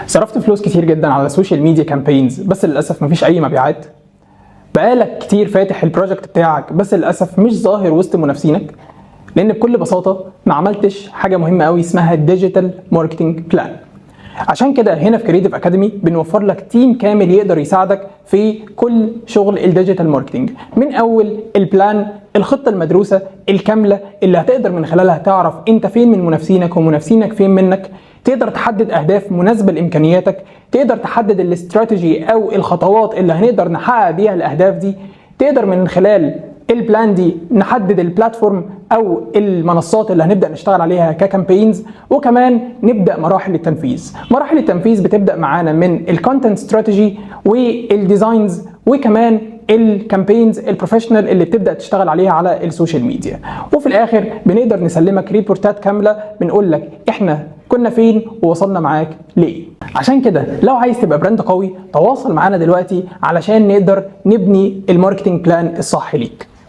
صرفت فلوس كتير جدا على السوشيال ميديا كامبينز بس للاسف مفيش اي مبيعات. بقالك كتير فاتح البروجكت بتاعك بس للاسف مش ظاهر وسط منافسينك، لان بكل بساطه ما عملتش حاجه مهمه قوي اسمها الديجيتال ماركتنج بلان. عشان كده هنا في كرييتيف اكاديمي بنوفر لك تيم كامل يقدر يساعدك في كل شغل الديجيتال ماركتنج، من اول البلان، الخطه المدروسه الكامله اللي هتقدر من خلالها تعرف انت فين من منافسينك ومنافسينك فين منك، تقدر تحدد اهداف مناسبه لامكانياتك، تقدر تحدد الاستراتيجي او الخطوات اللي هنقدر نحقق بيها الاهداف دي، تقدر من خلال البلان دي نحدد البلاتفورم او المنصات اللي هنبدا نشتغل عليها ككامبينز، وكمان نبدا مراحل التنفيذ. مراحل التنفيذ بتبدا معانا من الكونتنت استراتيجي والديزاينز وكمان الكامبينز البروفيشنال اللي بتبدا تشتغل عليها على السوشيال ميديا، وفي الاخر بنقدر نسلمك ريبورتات كامله بنقول لك احنا كنا فين ووصلنا معاك ليه. عشان كده لو عايز تبقى براند قوي تواصل معانا دلوقتي علشان نقدر نبني الماركتنج بلان الصح ليك.